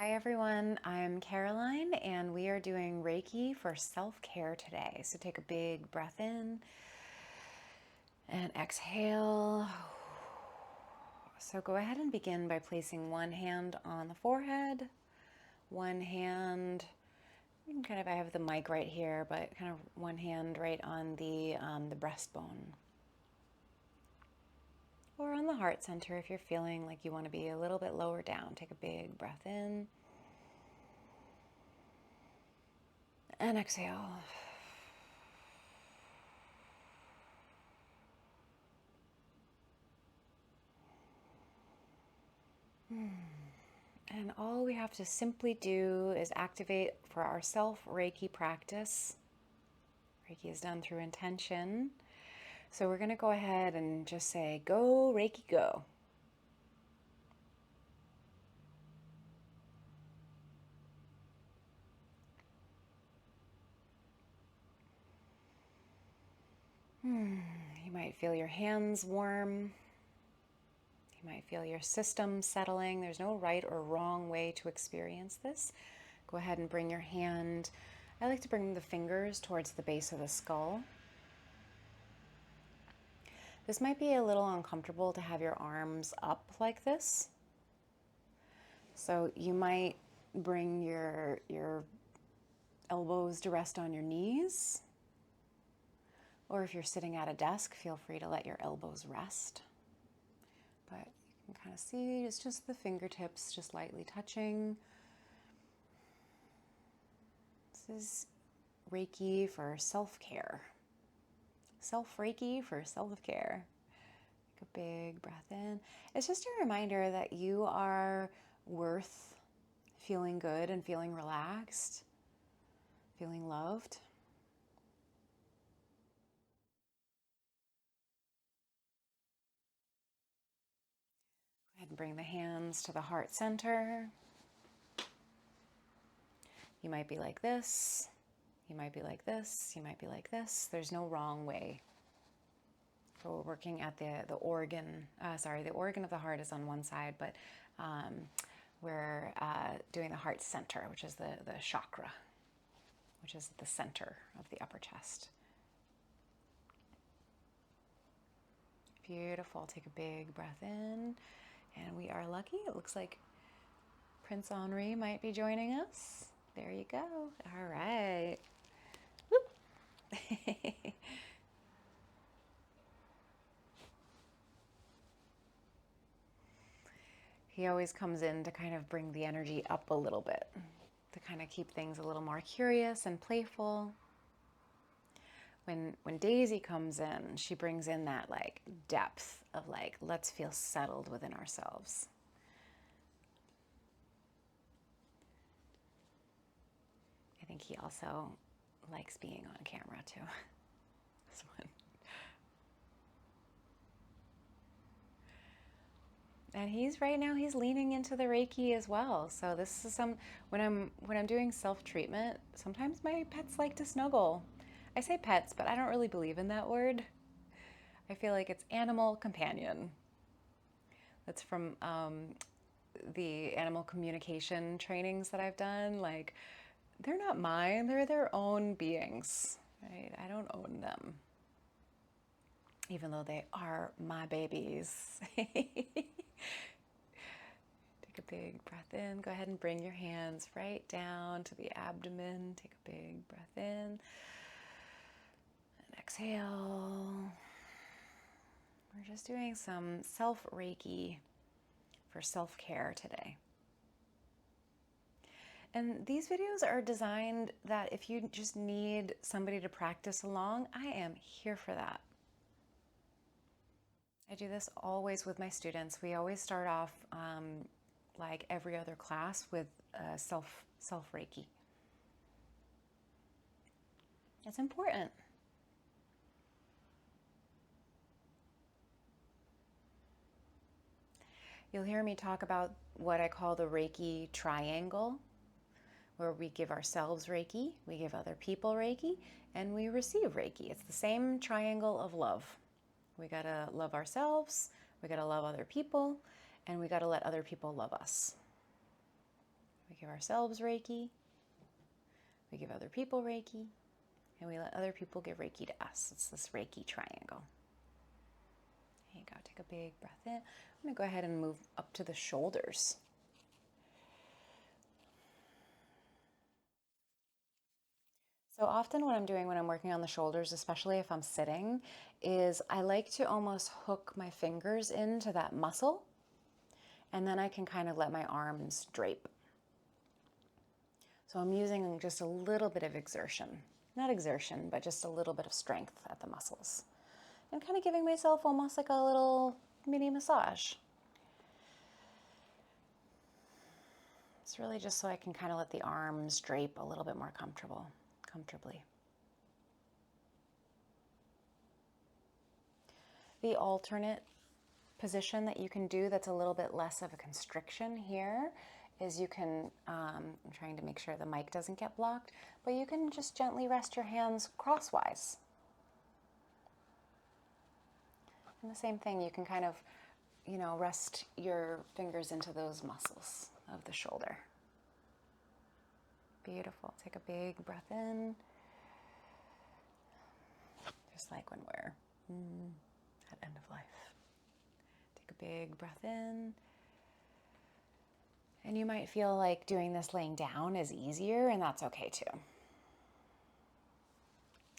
Hi everyone, I'm Caroline and we are doing Reiki for self-care today. So take a big breath in and exhale. So go ahead and begin by placing one hand on the forehead, one hand, you can kind of, I have the mic right here, but kind of one hand right on the breastbone. Or on the heart center if you're feeling like you want to be a little bit lower down. Take a big breath in and exhale. And all we have to simply do is activate for our self Reiki practice. Reiki is done through intention. So we're going to go ahead and just say, go Reiki, go. You might feel your hands warm. You might feel your system settling. There's no right or wrong way to experience this. Go ahead and bring your hand. I like to bring the fingers towards the base of the skull. This might be a little uncomfortable to have your arms up like this. So you might bring your elbows to rest on your knees. Or if you're sitting at a desk, feel free to let your elbows rest. But you can kind of see it's just the fingertips just lightly touching. This is Reiki for self-care. Self-Reiki for self-care. Take a big breath in. It's just a reminder that you are worth feeling good and feeling relaxed, feeling loved. Go ahead and bring the hands to the heart center. You might be like this. You might be like this. You might be like this. There's no wrong way. So we're working at the organ. The organ of the heart is on one side, but we're doing the heart center, which is the chakra, which is the center of the upper chest. Beautiful. Take a big breath in. And we are lucky. It looks like Prince Henri might be joining us. There you go. All right. He always comes in to kind of bring the energy up a little bit, to kind of keep things a little more curious and playful. When Daisy comes in, she brings in that like depth of like, let's feel settled within ourselves. I think he also likes being on camera too. This one. And he's right now he's leaning into the Reiki as well. So this is when I'm doing self-treatment, sometimes my pets like to snuggle. I say pets, but I don't really believe in that word. I feel like it's animal companion. That's from the animal communication trainings that I've done. Like, they're not mine, they're their own beings, right? I don't own them, even though they are my babies. Take a big breath in. Go ahead and bring your hands right down to the abdomen. Take a big breath in and exhale. We're just doing some self-Reiki for self-care today. And these videos are designed that if you just need somebody to practice along, I am here for that. I do this always with my students. We always start off like every other class with self Reiki. It's important. You'll hear me talk about what I call the Reiki triangle, where we give ourselves Reiki, we give other people Reiki, and we receive Reiki. It's the same triangle of love. We gotta love ourselves, we gotta love other people, and we gotta let other people love us. We give ourselves Reiki, we give other people Reiki, and we let other people give Reiki to us. It's this Reiki triangle. There you go. Take a big breath in. I'm going to go ahead and move up to the shoulders. So often what I'm doing when I'm working on the shoulders, especially if I'm sitting, is I like to almost hook my fingers into that muscle, and then I can kind of let my arms drape. So I'm using just a little bit of exertion. Not exertion, but just a little bit of strength at the muscles. And kind of giving myself almost like a little mini massage. It's really just so I can kind of let the arms drape a little bit more comfortably. The alternate position that you can do that's a little bit less of a constriction here is you can, I'm trying to make sure the mic doesn't get blocked, but you can just gently rest your hands crosswise. And the same thing, you can kind of, rest your fingers into those muscles of the shoulder. Beautiful. Take a big breath in. Just like when we're at end of life. Take a big breath in. And you might feel like doing this laying down is easier, and that's okay too.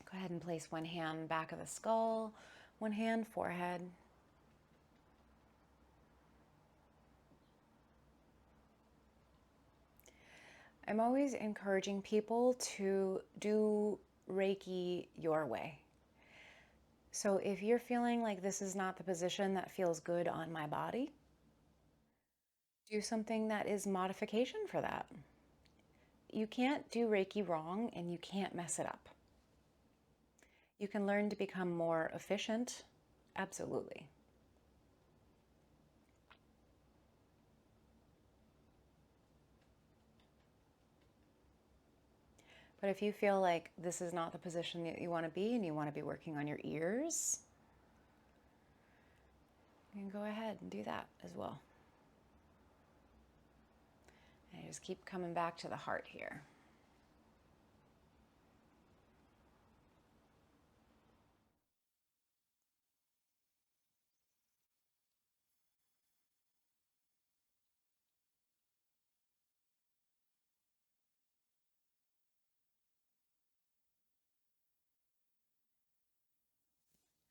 Go ahead and place one hand back of the skull, one hand forehead. I'm always encouraging people to do Reiki your way. So if you're feeling like this is not the position that feels good on my body, do something that is modification for that. You can't do Reiki wrong and you can't mess it up. You can learn to become more efficient, absolutely. But if you feel like this is not the position that you want to be and you want to be working on your ears, you can go ahead and do that as well. And just keep coming back to the heart here.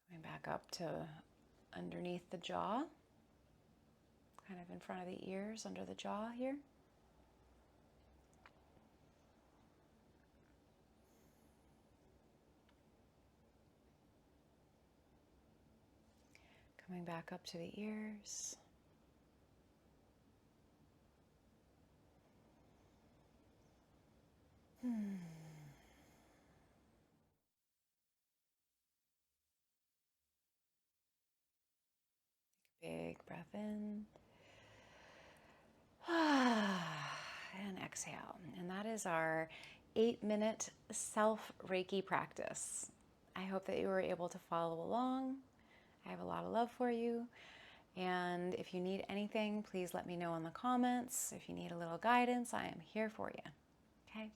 Going back up to underneath the jaw, kind of in front of the ears, under the jaw here. Coming back up to the ears. Big breath in. And exhale. And that is our 8-minute self-Reiki practice. I hope that you were able to follow along. I have a lot of love for you. And if you need anything, please let me know in the comments. If you need a little guidance, I am here for you. Okay?